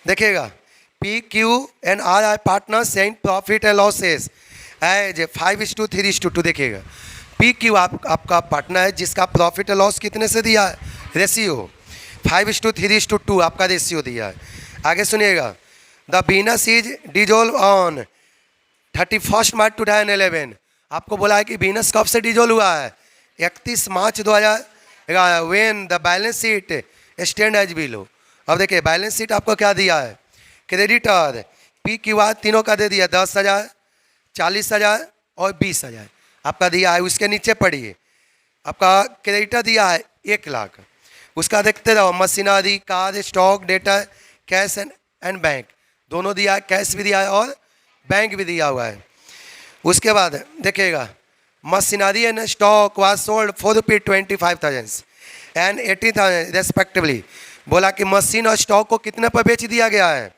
देखिएगा P Q and R are partners in profit and losses as 5:3:2। देखिएगा P Q आपका partner है जिसका प्रॉफिट एंड लॉस कितने से दिया है, रेशियो 5:3:2 आपका रेशियो दिया है। आगे सुनिएगा, the beans is dissolve on 31 March 2011। आपको बोला है कि बीनस कब से डिजोल्व हुआ है, 31 March 2011 when the balance sheet stand as below. अब देखिए बैलेंस शीट आपको क्या दिया है, क्रेडिटर पी क्यू आर तीनों का दे दिया 10,000, 40,000 और 20,000 आपका दिया है। उसके नीचे पढ़िए आपका क्रेडिटर दिया है 1,00,000, उसका देखते रहो machinery, car, stock, data, cash and bank दोनों दिया है, कैश भी दिया है और बैंक भी दिया हुआ है। उसके बाद देखिएगा machinery and stock was sold for ₹25,000 and 80,000 respectively. बोला कि मशीन और स्टॉक को कितने पर बेच दिया गया है,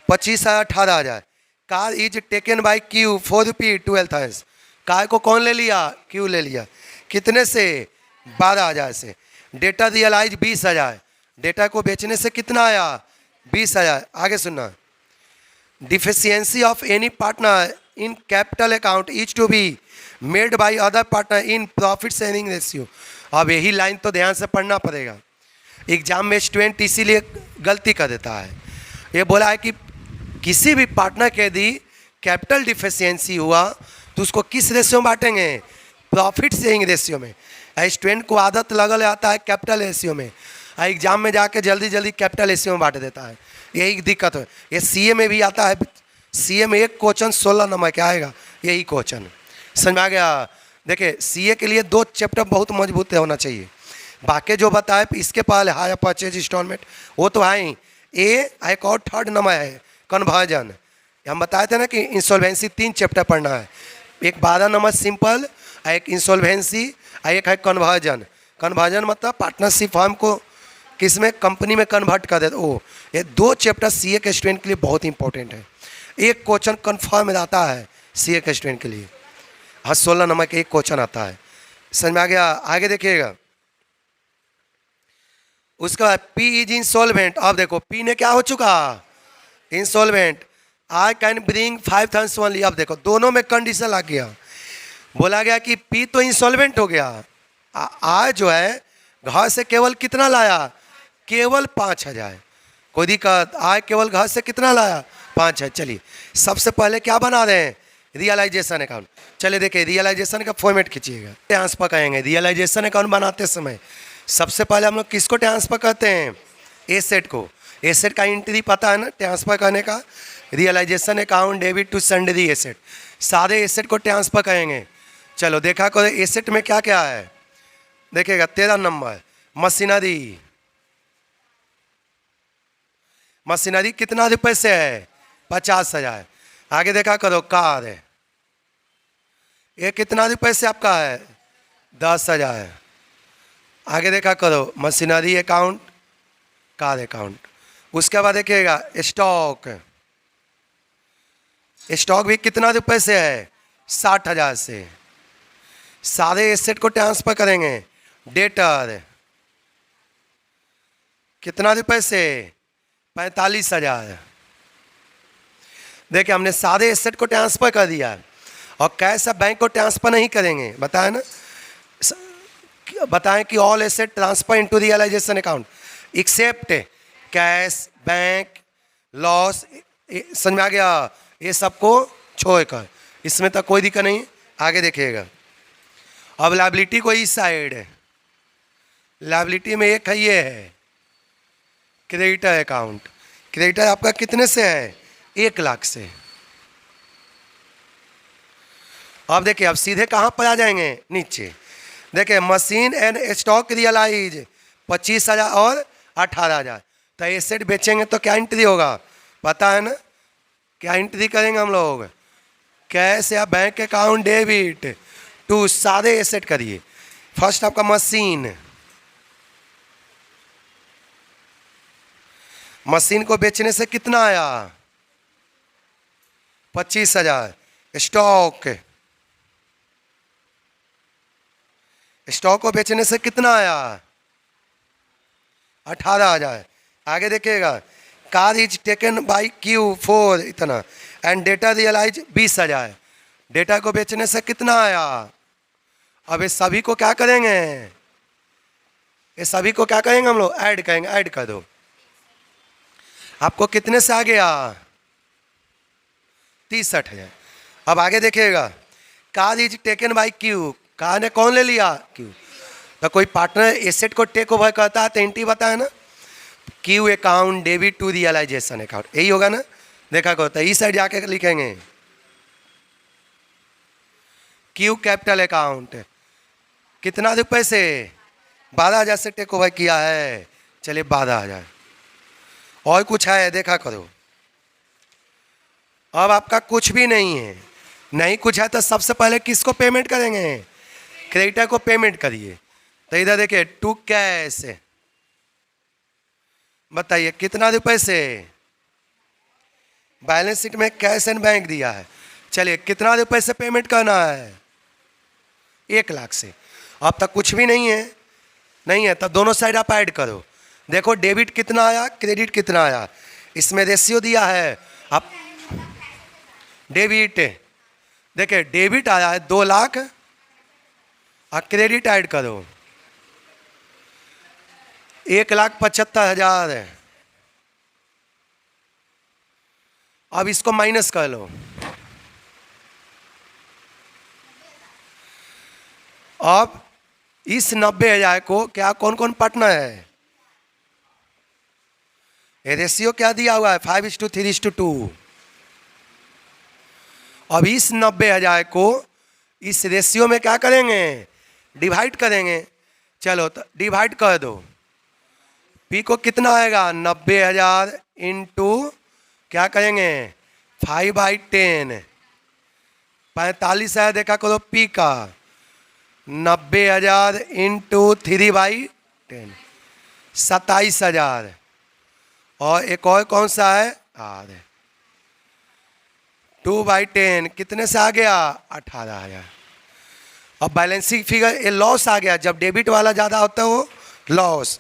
25,000, 18,000। Car is taken by Q for ₹12,000। Car को कौन ले लिया, क्यू ले लिया, कितने से, 12,000 से। डेटा रियलाइज 20,000, डेटा को बेचने से कितना आया, 20,000। आगे सुनना, deficiency of any partner in capital account is to be made by other partner in profit sharing ratio. अब यही लाइन तो ध्यान से पढ़ना पड़ेगा, एग्जाम में स्टूडेंट इसीलिए गलती कर देता है। ये बोला है कि किसी भी पार्टनर के यदि कैपिटल डिफिशियंसी हुआ तो उसको किस रेशियो में बांटेंगे, प्रॉफिट शेयरिंग रेशियो में। स्टूडेंट को आदत लगल आता है कैपिटल रेशियो में, एग्जाम में जाके जल्दी जल्दी कैपिटल रेशियो में बांट देता है, यही दिक्कत है। ये सीए में भी आता है, सीए में एक क्वेश्चन 16 नंबर क्या आएगा, यही क्वेश्चन समझ में आ गया। देखिए सीए के लिए 2 चैप्टर बहुत मजबूत होना चाहिए, बाकी जो बताए इसके पहले हायर परचेज इंस्टॉलमेंट वो तो है ही, एक और 3rd नंबर है कन्वर्जन। हम बताए थे ना कि इंसॉल्वेंसी 3 चैप्टर पढ़ना है, एक 12 नंबर सिंपल, एक इंसॉल्वेंसी, एक है कन्वर्जन। कन्वर्जन मतलब पार्टनरशिप फर्म को किस में, कंपनी में कन्वर्ट कर देते। ओ ये 2 चैप्टर सीए के स्टूडेंट के लिए बहुत इंपॉर्टेंट है, एक क्वेश्चन कन्फर्म आता है सीए के स्टूडेंट के लिए। हाँ 16 नंबर के एक क्वेश्चन आता है, समझ में आ गया। आगे देखिएगा उसका बाद पी इज इंसॉल्वेंट। अब देखो पी ने क्या हो चुका, insolvent. I can bring 5,000 only. अब देखो दोनों में कंडीशन आ गया, बोला गया कि पी तो इंसॉल्वेंट हो गया, आ जो है घर से केवल कितना लाया, केवल 5,000। कोई दिक्कत, आय केवल घर से कितना लाया, 5,000। चलिए सबसे पहले क्या बना रहे हैं, रियलाइजेशन अकाउंट। चलिए देखिए रियलाइजेशन का फॉर्मेट खींचिएगा, ट्रांसफर करेंगे। रियलाइजेशन अकाउंट बनाते समय सबसे पहले हम लोग किसको ट्रांसफर करते हैं, एसेट को। एसेट का एंट्री पता है ना ट्रांसफर करने का, realisation account debit to sundry asset, सारे एसेट को ट्रांसफर करेंगे। चलो देखा करो एसेट में क्या क्या है, देखिएगा 13 नंबर मशीनरी। मशीनरी कितना रुपए से है, 50,000। आगे देखा करो कार है, ये कितना रुपए से आपका है, 10,000। आगे देखा करो मशीनरी अकाउंट, कार अकाउंट। उसके बाद देखिएगा स्टॉक, स्टॉक भी कितना रुपए से है, 60,000 से। सारे एसेट को ट्रांसफर करेंगे। डेटर कितना रुपए से, 45,000। देखिए हमने सारे एसेट को ट्रांसफर कर दिया और कैश अब बैंक को ट्रांसफर नहीं करेंगे, बताएं ना, बताएं कि all asset transfer into realisation account except cash, bank, loss. समझ में आ गया, ये सबको छोड़कर, इसमें तो कोई दिक्कत नहीं। आगे देखिएगा अब लायबिलिटी को इस साइड है, लायबिलिटी में एक है ये है क्रेडिटर अकाउंट। क्रेडिटर आपका कितने से है, 1,00,000 से। अब देखिए अब सीधे कहाँ पर आ जाएंगे, नीचे देखिए मशीन एंड स्टॉक रियलाइज 25,000 और 18,000। तो एसेट बेचेंगे तो क्या एंट्री होगा, पता है ना, क्या एंट्री करेंगे हम लोग, कैश या बैंक अकाउंट डेबिट टू सारे एसेट करिए। फर्स्ट आपका मशीन, मशीन को बेचने से कितना आया, 25,000। स्टॉक, स्टॉक को बेचने से कितना आया, 18,000। आगे देखिएगा car is taken by Q for इतना एंड डेटा रियलाइज 20,000। डेटा को बेचने से कितना आया? अब इस सभी को क्या करेंगे? ये सभी को क्या करेंगे हम लोग? ऐड करेंगे। ऐड कर दो। आपको कितने से आ गया? 63,000। अब आगे देखिएगा, car is taken by Q. Car ने कौन ले लिया? क्यू। तो कोई पार्टनर एसेट को टेक ओवर करता है तो एंट्री बताया ना, Q account debit to realisation account, यही होगा ना। देखा को तो इस साइड जाके लिखेंगे क्यू कैपिटल अकाउंट। कितना रुपए से? 12,000 से टेक ओवर किया है। चलिए 12,000। और कुछ है? देखा करो। अब आपका कुछ भी नहीं है, नहीं कुछ है तो सबसे पहले किसको पेमेंट करेंगे? क्रेडिटर को पेमेंट करिए। तो इधर देखिए टू कैश, बताइए कितना रुपए से? बैलेंस शीट में कैश एंड बैंक दिया है। चलिए कितना रुपए से पेमेंट करना है? 1,00,000 से। अब तक कुछ भी नहीं है, नहीं है तो दोनों साइड आप ऐड करो। देखो डेबिट कितना आया, क्रेडिट कितना आया। इसमें रेशियो दिया है। आप डेबिट, देखिए डेबिट आया है 2,00,000 और क्रेडिट ऐड करो 1,75,000 है। अब इसको माइनस कर लो। अब इस 90,000 को क्या कौन कौन पार्टनर है? ये रेशियो क्या दिया हुआ है? 5:3:2। अब इस 90,000 को इस रेशियो में क्या करेंगे? डिवाइड करेंगे। चलो तो डिवाइड कर दो। पी को कितना आएगा? 90,000 इंटू क्या करेंगे? 5/10, 45 है। देखा करो पी का 90,000 इंटू 3/10, 27,000। और एक और कौन सा है? आर। 2/10 कितने से आ गया? 18,000। अब बैलेंसिंग फिगर ये लॉस आ गया। जब डेबिट वाला ज़्यादा होता है वो लॉस,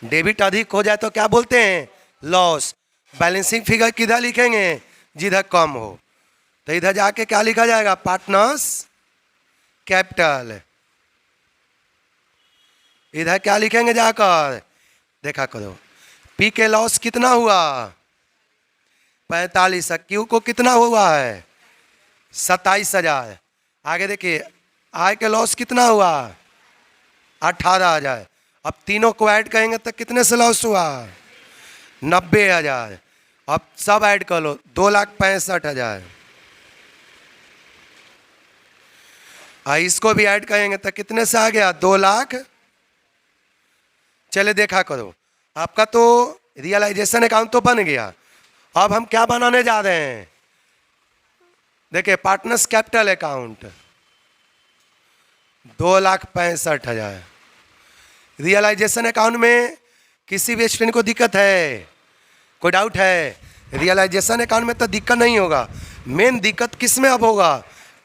डेबिट अधिक हो जाए तो क्या बोलते हैं? लॉस। बैलेंसिंग फिगर किधर लिखेंगे? जिधर कम हो। तो इधर जाके क्या लिखा जाएगा? Partners capital. इधर क्या लिखेंगे जाकर? देखा करो पी के लॉस कितना हुआ? 45। क्यू को कितना हुआ है? 27,000। आगे देखिए आय के लॉस कितना हुआ? 18,000। अब तीनों को ऐड करेंगे तो कितने से लॉस हुआ? 90,000। अब सब ऐड कर लो 2,65,000। इसको भी ऐड करेंगे तो कितने से आ गया? 2,00,000। चले देखा करो आपका तो रियलाइजेशन अकाउंट तो बन गया। अब हम क्या बनाने जा रहे हैं? देखिए partners capital account 2,65,000। Realisation account में किसी भी स्टूडेंट को दिक्कत है? कोई डाउट है? रियलाइजेशन अकाउंट में तो दिक्कत नहीं होगा। मेन दिक्कत किस में अब होगा?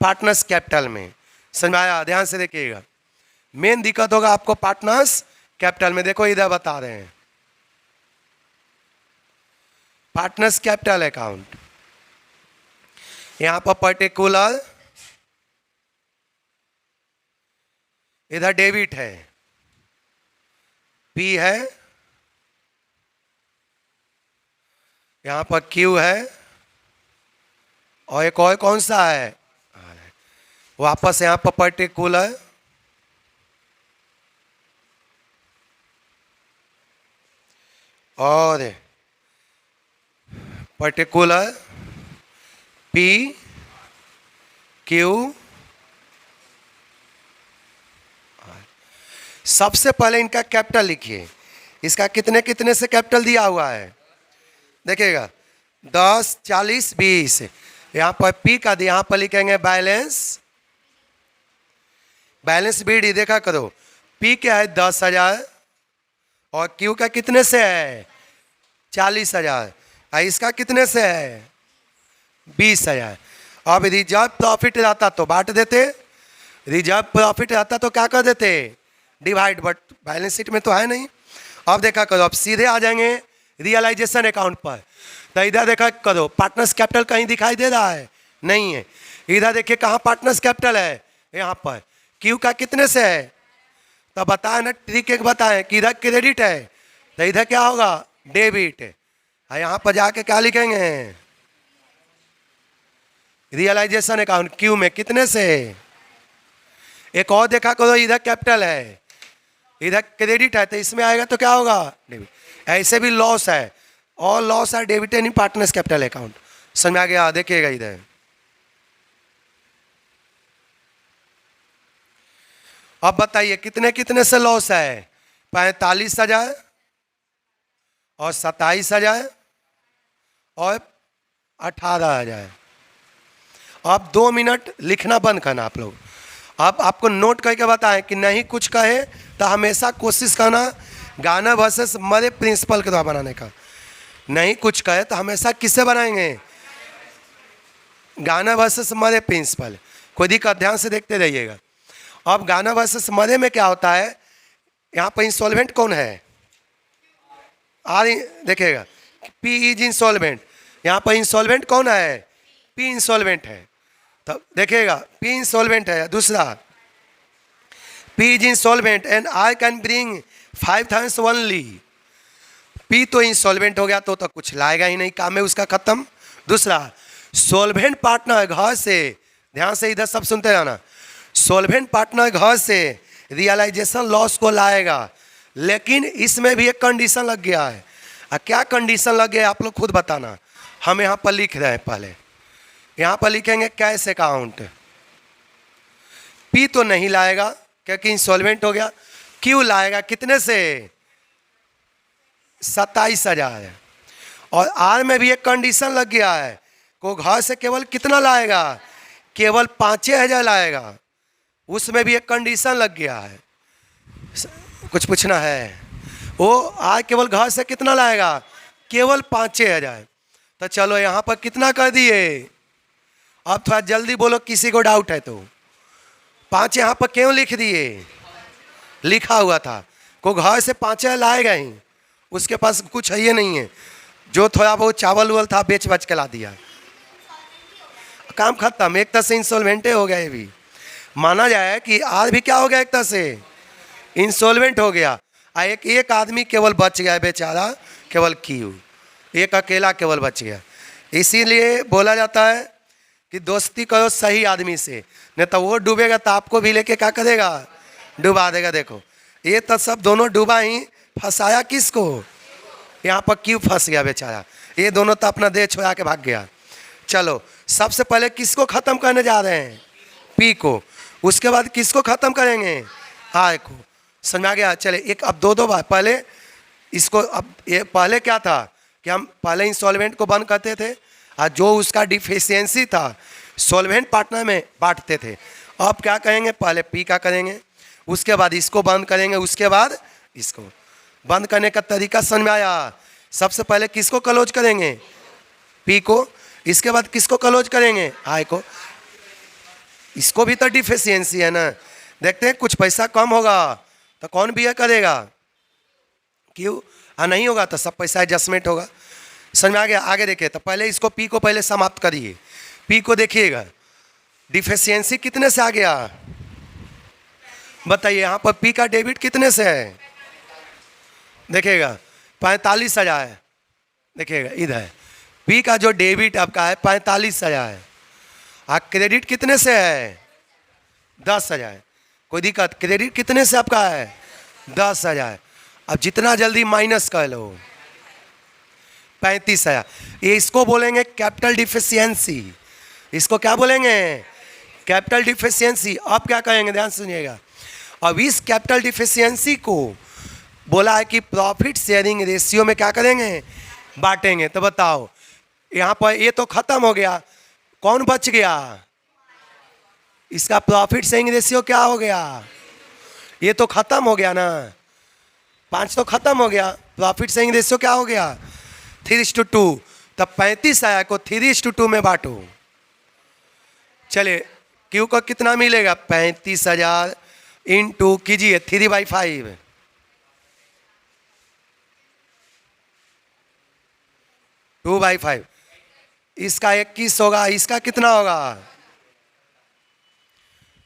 पार्टनर्स कैपिटल में। समझ में आया? ध्यान से देखिएगा। मेन दिक्कत होगा आपको पार्टनर्स कैपिटल में। देखो इधर बता रहे हैं पार्टनर्स कैपिटल अकाउंट। यहां पर पर्टिकुलर इधर डेबिट है, पी है, यहां पर क्यू है और एक और कौन सा है? वापस यहां पर पर्टिकुलर और पर्टिकुलर पी क्यू। सबसे पहले इनका कैपिटल लिखिए। इसका कितने कितने से कैपिटल दिया हुआ है? देखिएगा 10, 40, 20। यहाँ पर पी का दिया, यहाँ पर लिखेंगे बैलेंस, बैलेंस बीडी। देखा करो पी क्या है? 10,000 और क्यू का कितने से है? 40,000। इसका कितने से है? 20,000। अब रिजर्व प्रॉफिट रहता तो बांट देते, रिजर्व प्रॉफिट रहता तो क्या कर देते? डिवाइड। बट बैलेंस शीट में तो है नहीं। अब देखा करो अब सीधे आ जाएंगे रियलाइजेशन अकाउंट पर। तो इधर देखा करो, पार्टनर्स कैपिटल कहीं दिखाई दे रहा है? नहीं है। इधर देखिए कहाँ पार्टनर्स कैपिटल है? यहाँ पर। क्यू का कितने से है? तो बताए ना, ट्रिक एक बताएं कि इधर क्रेडिट है तो इधर क्या होगा? डेबिट। यहाँ पर जाके क्या लिखेंगे? रियलाइजेशन अकाउंट क्यू में कितने से? एक और देखा करो, इधर कैपिटल है, इधर क्रेडिट है, तो इसमें आएगा तो क्या होगा? डेबिट। ऐसे भी लॉस है, और लॉस है debit in partners capital account. समझ में आ गया? देखिएगा इधर, अब बताइए कितने कितने से लॉस है? 45,000 और 27,000 और 18,000। अब 2 मिनट लिखना बंद करना आप लोग। अब आपको नोट करके बताएं कि नहीं कुछ कहे तो हमेशा कोशिश करना गाना वर्सेस मरे प्रिंसिपल के द्वारा बनाने का। नहीं कुछ कहे तो हमेशा किससे बनाएंगे? गाना वर्सेस मरे प्रिंसिपल। कोई दिक्कत, ध्यान से देखते रहिएगा। अब गाना वर्सेस मरे में क्या होता है? यहाँ पर इंसॉल्वेंट कौन है? देखिएगा, पी इज इंसॉल्वेंट। यहाँ पर इंसॉल्वेंट कौन है? पी इंसॉल्वेंट है। तो देखिएगा, पी इंसॉल्वेंट है। दूसरा, P is insolvent and I can bring 5,000 only. P तो इंसॉल्वेंट हो गया तो कुछ लाएगा ही नहीं, काम है उसका खत्म। दूसरा, सोल्वेंट पार्टनर घर से, ध्यान से इधर सब सुनते रहना, सोल्वेंट पार्टनर घर से रियलाइजेशन लॉस को लाएगा, लेकिन इसमें भी एक कंडीशन लग गया है। क्या कंडीशन लग गया है आप लोग खुद बताना। हम यहाँ पर लिख रहे हैं, पहले यहाँ पर लिखेंगे कैश अकाउंट। पी तो नहीं लाएगा क्योंकि इंसॉल्वेंट हो गया। क्यू लाएगा कितने से? 27,000। और आर में भी एक कंडीशन लग गया है, को घर से केवल कितना लाएगा? केवल 5,000 लाएगा। उसमें भी एक कंडीशन लग गया है। कुछ पूछना है? वो आर केवल घर से कितना लाएगा? केवल 5,000। तो चलो यहाँ पर कितना कर दिए? अब थोड़ा जल्दी बोलो, किसी को डाउट है तो। 5 यहाँ पर क्यों लिख दिए? लिखा हुआ था को घर से 5,000 लाएगा ही, उसके पास कुछ है ये नहीं है, जो थोड़ा बहुत चावल उवल था बेच बच के ला दिया, काम खत्म। एक तरह से इंसॉल्वेंटे हो गया। ये भी माना जाए कि आज भी क्या हो गया? एक तरह से इंसॉल्वेंट हो गया। एक आदमी केवल बच गया बेचारा, केवल क्यू, एक अकेला केवल बच गया। इसीलिए बोला जाता है कि दोस्ती करो सही आदमी से, नहीं तो वो डूबेगा तो आपको भी लेके क्या करेगा? डुबा देगा। देखो ये तो सब दोनों डूबा ही, फंसाया किसको? यहाँ पर क्यों फंस गया बेचारा। ये दोनों तो अपना देह छोड़ा के भाग गया। चलो सबसे पहले किसको ख़त्म करने जा रहे हैं? पी को। उसके बाद किसको ख़त्म करेंगे? आर को। समझ आ गया? चले एक अब दो बार, पहले इसको, अब ये पहले क्या था कि हम पहले इंसॉल्वेंट को बंद करते थे और जो उसका डिफिशियंसी था सॉल्वेंट पार्टनर में बांटते थे। अब क्या करेंगे? पहले पी का करेंगे, उसके बाद इसको बंद करेंगे, उसके बाद इसको। बंद करने का तरीका समझ में आया? सबसे पहले किसको क्लोज करेंगे? पी को। इसके बाद किसको क्लोज करेंगे? आई को। इसको भी तो डिफिशियंसी है ना। देखते हैं कुछ पैसा कम होगा तो कौन भी करेगा? क्यों? नहीं होगा तो सब पैसा एडजस्टमेंट होगा। समझ में आ गया? आगे देखिए, तो पहले इसको पी को पहले समाप्त करिए। पी को देखिएगा, डिफिशियंसी कितने से आ गया? बताइए। यहाँ पर पी का डेबिट कितने से है? देखिएगा 45,000। देखिएगा इधर पी का जो डेबिट आपका है 45,000 है, और क्रेडिट कितने से है? 10,000। कोई दिक्कत? क्रेडिट कितने से आपका है? 10,000। अब जितना जल्दी माइनस कर लो, 35,000। ये इसको बोलेंगे कैपिटल डिफिशियंसी। इसको क्या बोलेंगे? Capital deficiency. अब क्या करेंगे? ध्यान सुनिएगा। अब इस कैपिटल डिफिशियंसी को बोला है कि प्रॉफिट शेयरिंग रेशियो में क्या करेंगे? बांटेंगे। तो बताओ यहाँ पर ये तो खत्म हो गया, कौन बच गया? इसका प्रॉफिट शेयरिंग रेशियो क्या हो गया? ये तो खत्म हो गया ना, 5 तो खत्म हो गया। प्रॉफिट शेयरिंग रेशियो क्या हो गया? 3:2। तब 35,000 को 3:2 में बांटो। चलिए क्यू को कितना मिलेगा? 35,000 इंटू कीजिए 3/5। 2/5। इसका 21 होगा, इसका कितना होगा?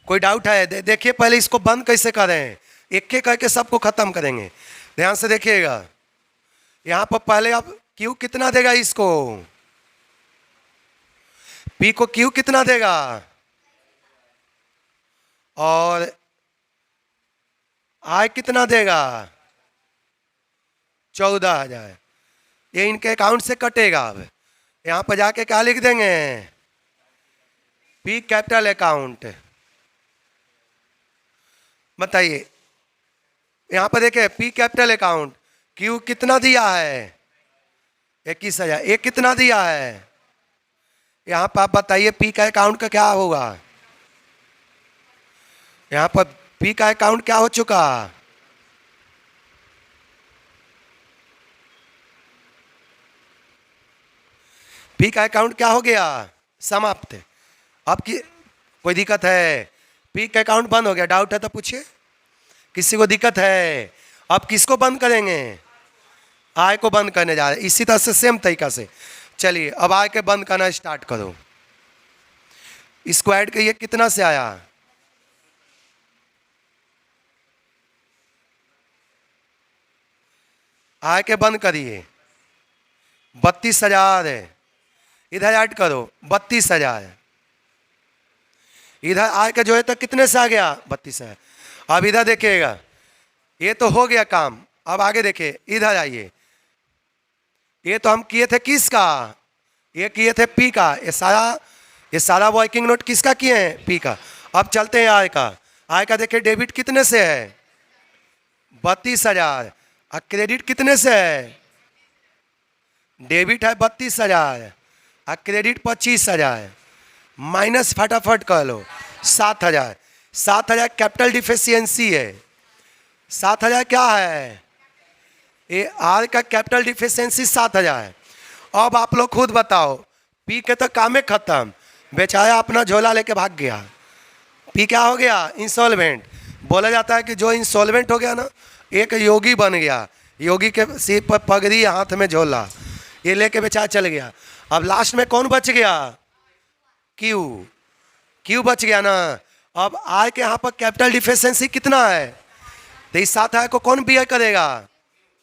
कोई डाउट है? देखिए पहले इसको बंद कैसे करें, एक एक करके सबको खत्म करेंगे। ध्यान से देखिएगा, यहाँ पर पहले अब क्यू कितना देगा इसको, पी को क्यू कितना देगा, और आई कितना देगा? 14,000। ये इनके अकाउंट से कटेगा। अब यहाँ पर जाके क्या लिख देंगे, पी कैपिटल अकाउंट। बताइए, यहाँ पर देखिए पी कैपिटल अकाउंट, क्यू कितना दिया है? 21,000। ये कितना दिया है? यहाँ पर आप बताइए पी का अकाउंट का क्या होगा? यहाँ पर पी का अकाउंट क्या हो चुका? पी का अकाउंट क्या हो गया? समाप्त। अब की कोई दिक्कत है? पी का अकाउंट बंद हो गया। डाउट है तो पूछिए, किसी को दिक्कत है? अब किसको बंद करेंगे? आय को बंद करने जा रहे हैं। इसी तरह से सेम तरीका से चलिए अब आय के बंद करना स्टार्ट करो। इसको ऐड करिए, कितना से आया? आय के बंद करिए, 32,000 है। इधर ऐड करो 32,000। इधर आय का जो है तो कितने से आ गया? 32,000। अब इधर देखिएगा, ये तो हो गया काम। अब आगे देखिए, इधर आइए, ये तो हम किए थे किसका? ये किए थे पी का। ये सारा वर्किंग नोट किसका किए हैं? पी का। अब चलते हैं आय का। आय का देखिए, डेबिट कितने से है? 32,000। और क्रेडिट कितने से है? डेबिट है 32,000 और क्रेडिट 25,000। माइनस फटाफट कर लो 7,000। 7,000 कैपिटल डिफिशियंसी है। 7,000 क्या है? ये आर का कैपिटल डिफिशियंसी 7,000 है। अब आप लोग खुद बताओ, पी के तो कामे खत्म, बेचारा अपना झोला लेके भाग गया। पी क्या हो गया? इंसॉल्वेंट। बोला जाता है कि जो इंसॉल्वेंट हो गया ना, एक योगी बन गया। योगी के सिर पर पगड़ी, हाथ में झोला, ये लेके बेचारा चल गया। अब लास्ट में कौन बच गया? क्यू। क्यू बच गया ना। अब आय के यहाँ पर कैपिटल डिफिशियंसी कितना है? तो इस 7,000 को कौन बियर करेगा?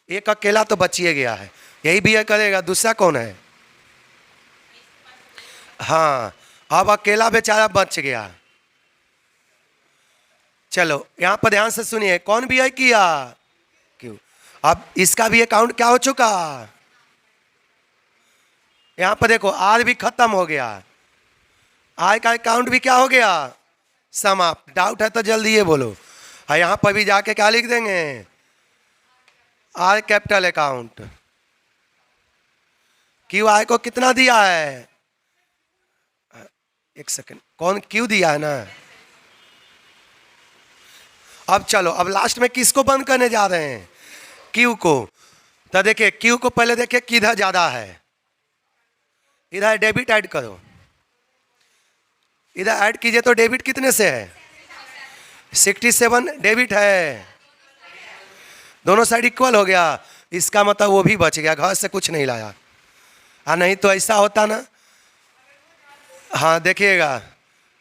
एक अकेला तो बचिए गया है, यही बियर करेगा। दूसरा कौन है? हाँ, अब अकेला बेचारा बच गया। चलो यहाँ पर ध्यान से सुनिए, कौन बियर किया? क्यों। अब इसका भी अकाउंट क्या हो चुका? यहाँ पर देखो, आर भी खत्म हो गया, आय का अकाउंट भी क्या हो गया? समाप्त। डाउट है तो जल्दी ये बोलो। और यहाँ पर भी जाके क्या लिख देंगे? Are capital account. क्यू आय को कितना दिया है? एक सेकंड, कौन क्यू दिया है ना। अब चलो, अब लास्ट में किसको बंद करने जा रहे हैं? क्यू को। तो देखिए क्यू को पहले देखिए किधर ज्यादा है। इधर डेबिट ऐड करो, इधर ऐड कीजिए तो डेबिट कितने से है? 67 डेबिट है। दोनों साइड इक्वल हो गया। इसका मतलब वो भी बच गया, घर से कुछ नहीं लाया। नहीं तो ऐसा होता ना, हाँ देखिएगा,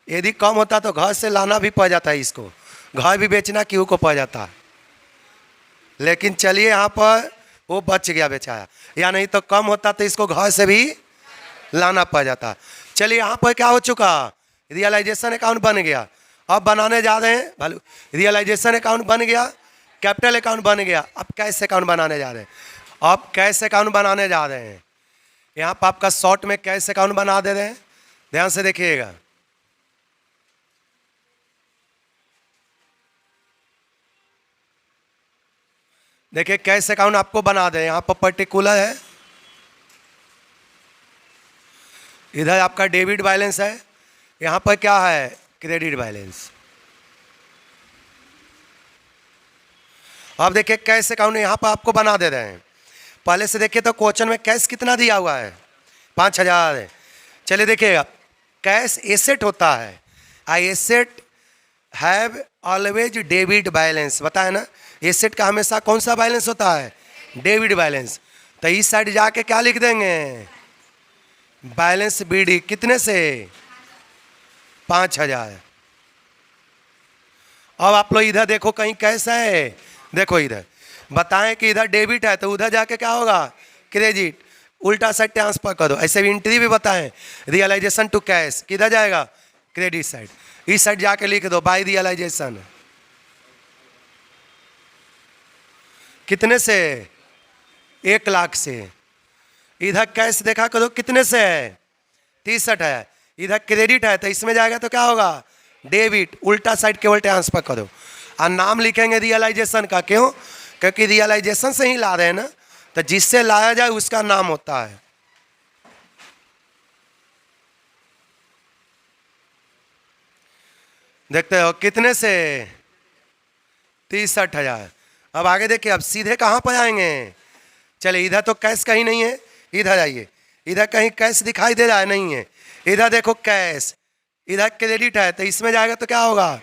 यदि कम होता तो घर से लाना भी पड़ जाता है, इसको घर भी बेचना क्यू को पड़ जाता। लेकिन चलिए यहाँ पर वो बच गया बेचारा, या नहीं तो कम होता तो इसको घर से भी लाना पड़ जाता। चलिए यहाँ पर क्या हो चुका? रियलाइजेशन अकाउंट बन गया। अब बनाने जा रहे हैं भालू, रियलाइजेशन अकाउंट बन गया, कैपिटल अकाउंट बन गया। अब कैश अकाउंट बनाने जा रहे हैं। अब कैश अकाउंट बनाने जा रहे हैं। यहाँ पर आपका शॉर्ट में कैश अकाउंट बना दे रहे हैं, ध्यान से देखिएगा। देखिए कैश अकाउंट आपको बना दे, यहाँ पर पर्टिकुलर है, इधर आपका डेबिट बैलेंस है, यहाँ पर क्या है? Credit balance. अब देखिए कैश अकाउंट यहाँ पर आपको बना दे रहे हैं। पहले से देखिए तो क्वेश्चन में कैश कितना दिया हुआ है? 5,000 है। चलिए देखिएगा, कैश एसेट होता है, I asset have always debit balance, बताए ना। एसेट का हमेशा कौन सा बैलेंस होता है? Debit balance. तो इस साइड जाके क्या लिख देंगे? बैलेंस बीडी कितने से? 5,000। अब आप लोग इधर देखो कहीं कैसा है, देखो इधर बताएं कि इधर डेबिट है तो उधर जाके क्या होगा? क्रेडिट। उल्टा साइड ट्रांसफर करो। ऐसे भी एंट्री भी बताएं, रियलाइजेशन टू कैश किधर जाएगा? Credit side. इस साइड जाके लिख दो बाय रियलाइजेशन। कितने से? 1 लाख से। इधर कैश देखा करो कितने से है? 63 है। इधर क्रेडिट है तो इसमें जाएगा तो क्या होगा? डेबिट। उल्टा साइड केवल ट्रांसफर करो और नाम लिखेंगे रियलाइजेशन का। क्यों? क्योंकि रियलाइजेशन से ही ला रहे हैं ना, तो जिससे लाया जाए उसका नाम होता है। देखते हो कितने से? 63,000। अब आगे देखिए, अब सीधे कहाँ पर आएंगे? चलिए इधर तो कैश कहीं नहीं है, इधर आइए। इधर कहीं कैश दिखाई दे रहा है? नहीं है। इधर देखो कैश, इधर क्रेडिट है तो इसमें जाएगा तो क्या होगा?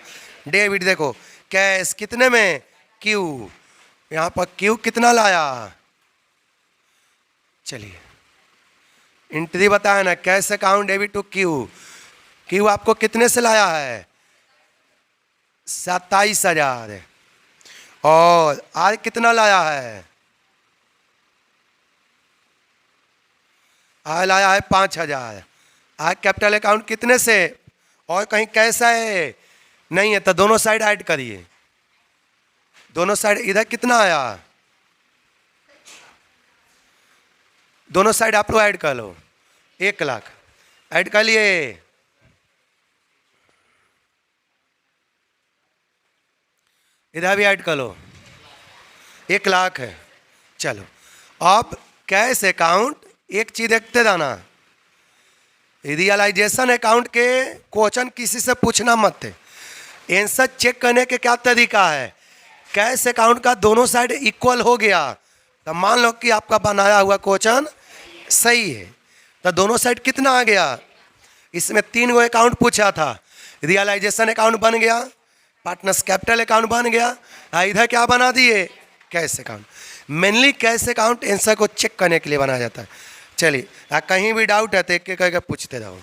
डेबिट। देखो कैश कितने में? क्यू। यहाँ पर क्यू कितना लाया? चलिए एंट्री बताया ना, cash account debit to Q. Q आपको कितने से लाया है? 27,000। और आर कितना लाया है? आर लाया है 5,000। आर कैपिटल अकाउंट कितने से? और कहीं कैसा है? नहीं है तो दोनों साइड ऐड करिए। दोनों साइड इधर कितना आया? दोनों साइड आप लोग ऐड कर लो। 1 लाख ऐड कर लिए। इधर भी ऐड कर लो। 1 लाख है। चलो अब कैश अकाउंट, एक चीज देखते जाना, रियलाइजेशन अकाउंट के क्वेश्चन किसी से पूछना मत है। आंसर चेक करने के क्या तरीका है? कैश अकाउंट का दोनों साइड इक्वल हो गया तो मान लो कि आपका बनाया हुआ क्वेश्चन सही है, तो दोनों साइड कितना आ गया? इसमें 3 गो अकाउंट पूछा था। रियलाइजेशन अकाउंट बन गया, पार्टनर्स कैपिटल अकाउंट बन गया, इधर क्या बना दिए? Cash account. Mainly cash account answer को चेक करने के लिए बनाया जाता है। चलिए कहीं भी डाउट है तो एक एक करके पूछते रहो।